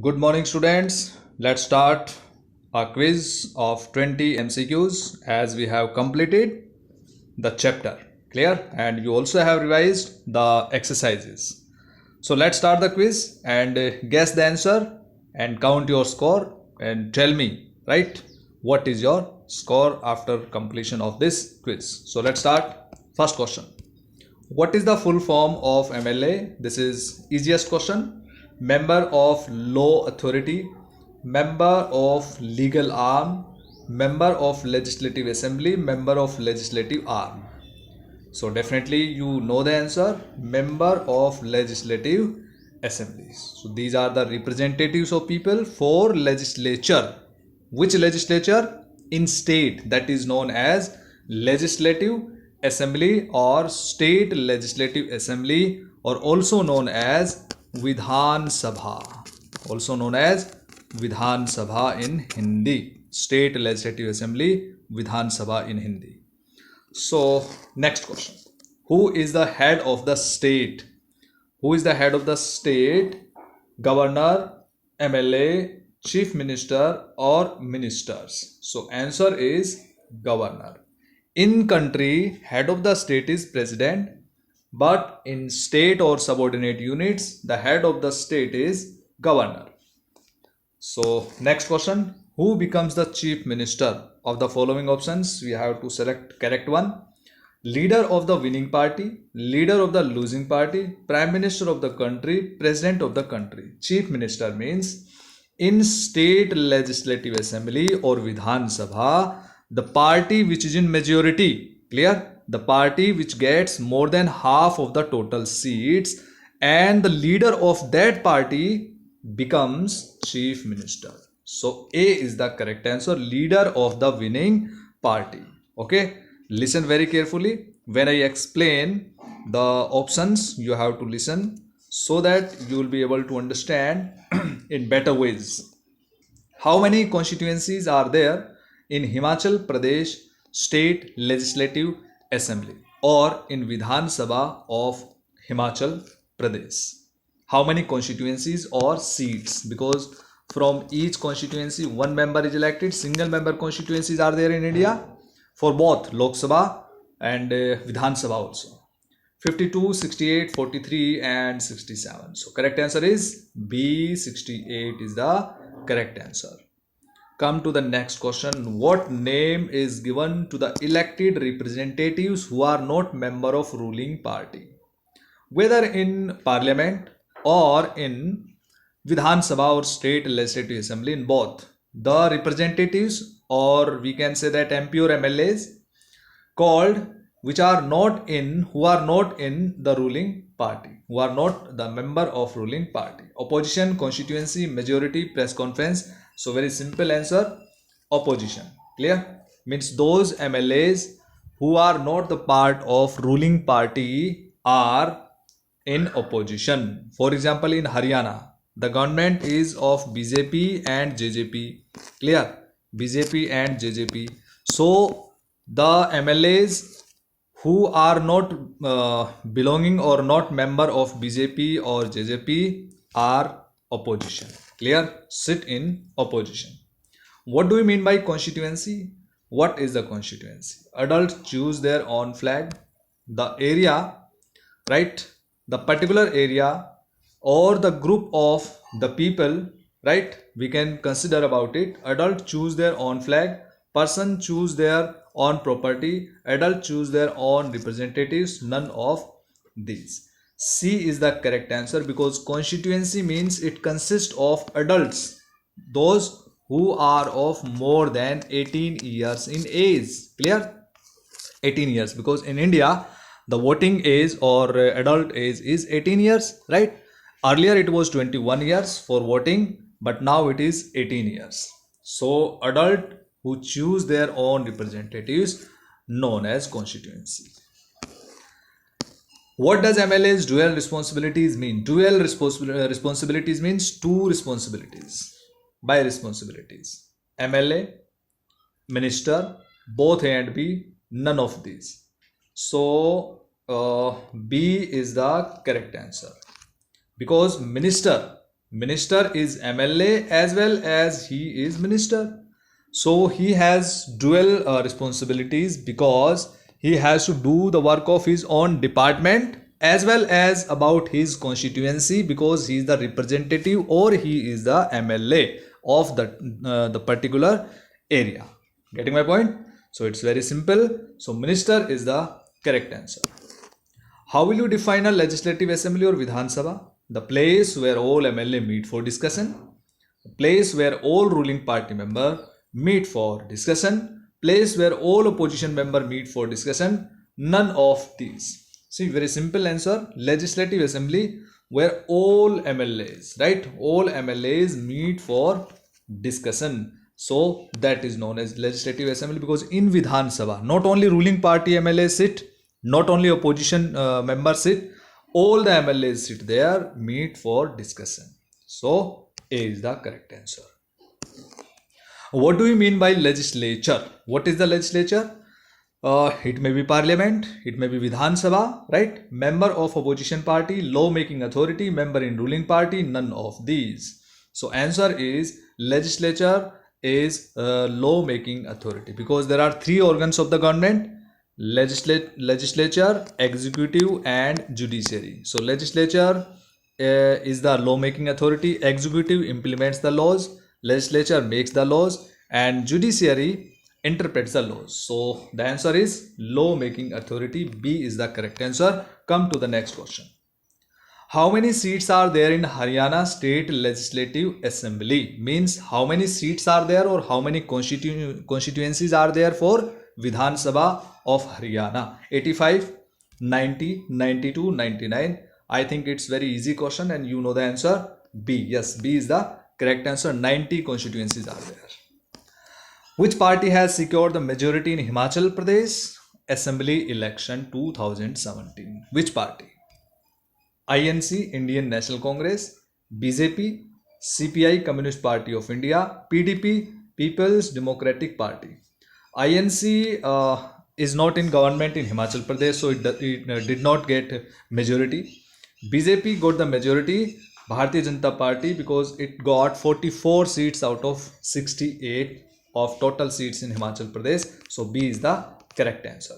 Good morning, students. Let's start a quiz of 20 MCQs as we have completed the chapter. Clear? And you also have revised the exercises. So let's start the quiz and guess the answer and count your score and tell me, right? What is your score after completion of this quiz? So let's start. First question. What is the full form of MLA? This is easiest question. Member of law authority, member of legal arm, member of legislative assembly, member of legislative arm. So definitely you know the answer. Member of legislative assemblies. So these are the representatives of people for legislature. Which legislature? In state, that is known as legislative assembly or state legislative assembly, or also known as Vidhan Sabha. Also known as Vidhan Sabha in Hindi. State legislative assembly, Vidhan Sabha in Hindi. So, next question. Who is the head of the state? Who is the head of the state? Governor, MLA, chief minister, or ministers? So, answer is governor. In country, head of the state is president, but in state or subordinate units, the head of the state is governor. So, next question. Who becomes the chief minister? Of the following options, we have to select correct one. Leader of the winning party, leader of the losing party, prime minister of the country, president of the country. Chief minister means in state legislative assembly or Vidhan Sabha, the party which is in majority, clear? The party which gets more than half of the total seats and the leader of that party becomes chief minister. So A is the correct answer, leader of the winning party. Okay, listen very carefully. When I explain the options, you have to listen so that you will be able to understand in better ways. How many constituencies are there in Himachal Pradesh State Legislative Assembly or in Vidhan Sabha of Himachal Pradesh? How many constituencies or seats? Because from each constituency one member is elected. Single member constituencies are there in India for both Lok Sabha and Vidhan Sabha also. 52, 68, 43 and 67. So correct answer is B, 68 is the correct answer. Come to the next question. What name is given to the elected representatives who are not member of ruling party? Whether in parliament or in Vidhan Sabha or state legislative assembly, in both, the representatives, or we can say that MP or MLAs called which are not in, who are not in the ruling party, who are not the member of ruling party. Opposition, constituency, majority, press conference. So very simple answer, opposition. Clear? Means those MLAs who are not the part of ruling party are in opposition. For example, in Haryana, the government is of BJP and JJP. Clear? BJP and JJP. So the MLAs who are not belonging or not member of BJP or JJP are opposition. Clear? Sit in opposition. What do we mean by constituency? What is the constituency? Adults choose their own flag. The area, right? The particular area or the group of the people, right? We can consider about it. Adult choose their own flag. Person choose their own property. Adult choose their own representatives. None of these. C is the correct answer because constituency means it consists of adults, those who are of more than 18 years in age. Clear? 18 years, because in India the voting age or adult age is 18 years, right? Earlier it was 21 years for voting, but now it is 18 years. So adult who choose their own representatives known as constituency. What does MLA's dual responsibilities mean? Dual responsibilities means two responsibilities. By responsibilities, MLA, minister, both A and B, none of these. So B is the correct answer because minister Minister is MLA as well as he is minister. So he has dual responsibilities because he has to do the work of his own department as well as about his constituency because he is the representative or he is the MLA of the particular area. Getting my point? So it's very simple. So minister is the correct answer. How will you define a legislative assembly or Vidhan Sabha? The place where all MLA meet for discussion, the place where all ruling party member meet for discussion, place where all opposition member meet for discussion, none of these. See, very simple answer. Legislative assembly where all MLAs, right? All MLAs meet for discussion. So that is known as legislative assembly because in Vidhan Sabha, not only ruling party MLAs sit, not only opposition members sit, all the MLAs sit there, meet for discussion. So A is the correct answer. What do we mean by legislature? What is the legislature? It may be parliament, it may be Vidhan Sabha, right? Member of opposition party, law making authority, member in ruling party, none of these. So answer is legislature is law making authority because there are three organs of the government: legislature, executive and judiciary. So legislature is the law making authority, executive implements the laws, legislature makes the laws, and judiciary interprets the laws. So the answer is law making authority. B is the correct answer. Come to the next question. How many seats are there in Haryana State Legislative Assembly? Means how many seats are there or how many constituencies are there for Vidhan Sabha of Haryana? 85, 90, 92, 99. I think it's very easy question and you know the answer. B. Yes, B is the correct answer. 90 constituencies are there. Which party has secured the majority in Himachal Pradesh Assembly election 2017? Which party? INC, Indian National Congress, BJP, CPI, Communist Party of India, PDP, People's Democratic Party. INC is not in government in Himachal Pradesh, so it did not get majority. BJP got the majority, Bharatiya Janata Party, because it got 44 seats out of 68 of total seats in Himachal Pradesh. So B is the correct answer.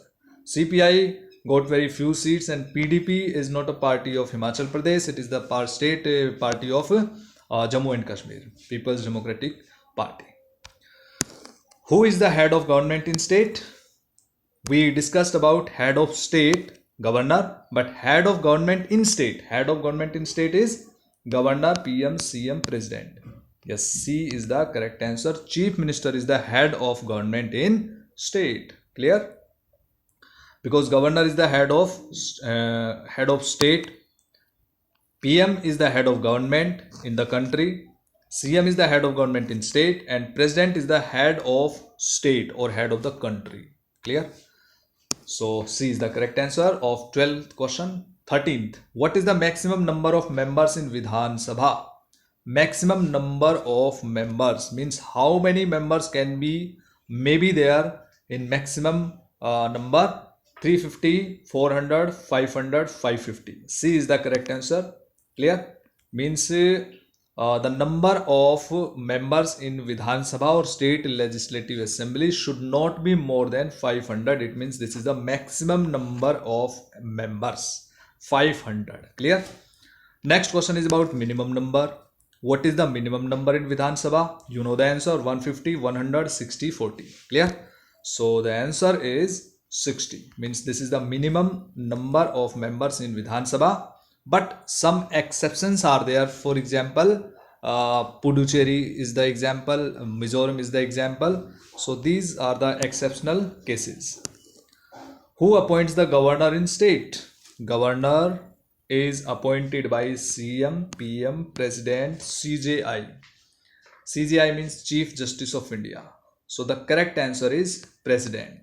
CPI got very few seats and PDP is not a party of Himachal Pradesh. It is the state party of Jammu and Kashmir, People's Democratic Party. Who is the head of government in state? We discussed about head of state, governor, but head of government in state. Head of government in state is governor, PM, CM, president. Yes, C is the correct answer. Chief minister is the head of government in state. Clear? Because governor is the head of state, PM is the head of government in the country, CM is the head of government in state, and president is the head of state or head of the country. Clear? So C is the correct answer of 12th question. 13th. What is the maximum number of members in Vidhan Sabha? Maximum number of members means how many members can be maybe there in maximum number. 350, 400, 500, 550. C is the correct answer. Clear? Means the number of members in Vidhan Sabha or State Legislative Assembly should not be more than 500. It means this is the maximum number of members. 500. Clear? Next question is about minimum number. What is the minimum number in Vidhan Sabha? You know the answer. 150, 100, 60, 40. Clear? So the answer is 60. Means this is the minimum number of members in Vidhan Sabha. But some exceptions are there. For example, Puducherry is the example, Mizoram is the example. So these are the exceptional cases. Who appoints the governor in state? Governor is appointed by CM, PM, President, CJI. CJI means Chief Justice of India. So the correct answer is President.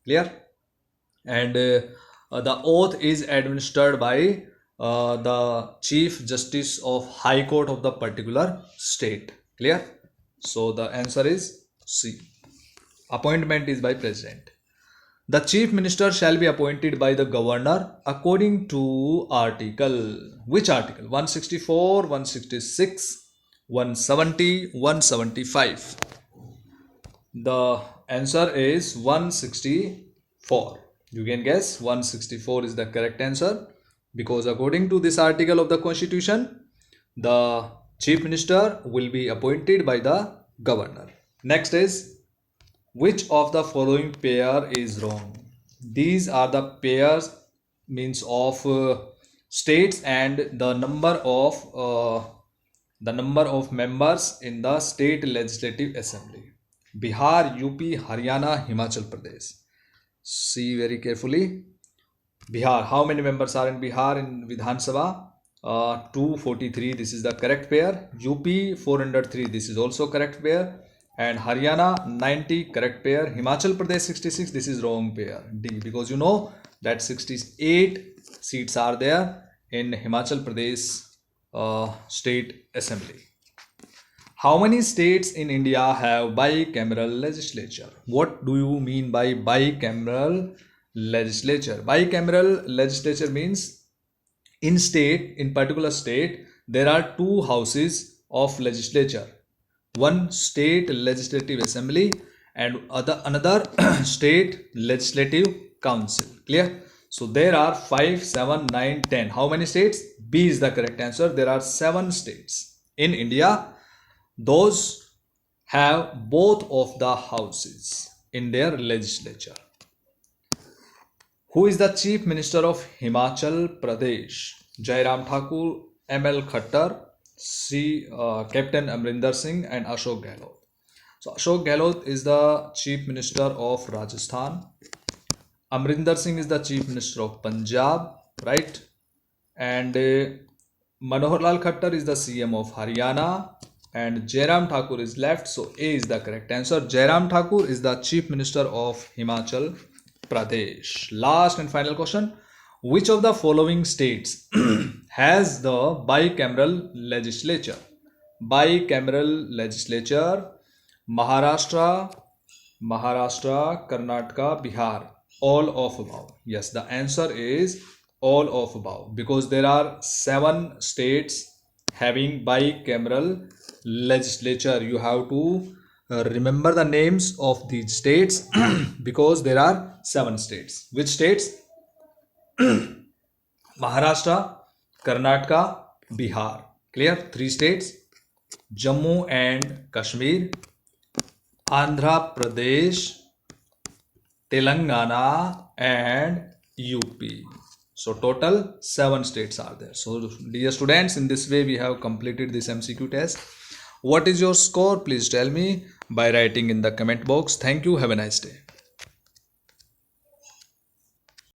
Clear? And the oath is administered by the Chief Justice of High Court of the particular state. Clear? So the answer is C. Appointment is by President. The chief minister shall be appointed by the governor according to article. Which article? 164, 166, 170, 175. The answer is 164. You can guess 164 is the correct answer, because according to this article of the constitution, the chief minister will be appointed by the governor. Next is, which of the following pair is wrong? These are the pairs means of states and the number of members in the state legislative assembly. Bihar, UP, Haryana, Himachal Pradesh. See very carefully. Bihar, how many members are in Bihar in Vidhan Sabha? 243, this is the correct pair. UP 403, this is also correct pair. And Haryana 90, correct pair. Himachal Pradesh 66, this is wrong pair. D, because you know that 68 seats are there in Himachal Pradesh state assembly. How many states in India have bicameral legislature? What do you mean by bicameral legislature? Bicameral legislature means in particular state, there are two houses of legislature. One state legislative assembly and another state legislative council. Clear? So there are 5, 7, 9, 10. How many states? B is the correct answer. There are 7 states in India. Those have both of the houses in their legislature. Who is the chief minister of Himachal Pradesh? Jairam Thakur, ML Khattar, Captain Amrinder Singh and Ashok Gehlot. So Ashok Gehlot is the chief minister of Rajasthan. Amrinder Singh is the chief minister of Punjab, right? And Manohar Lal Khattar is the CM of Haryana. And Jairam Thakur is left, so A is the correct answer. Jairam Thakur is the chief minister of Himachal Pradesh. Last and final question. Which of the following states has the bicameral legislature? Bicameral legislature: Maharashtra, Karnataka, Bihar. All of above. Yes, the answer is all of above, because there are 7 states having bicameral legislature. You have to remember the names of these states because there are 7 states. Which states? Maharashtra, Karnataka, Bihar. Clear? 3 states: Jammu and Kashmir, Andhra Pradesh, Telangana and UP. So total 7 states are there. So dear students, in this way we have completed this MCQ test. What is your score? Please tell me by writing in the comment box. Thank you. Have a nice day.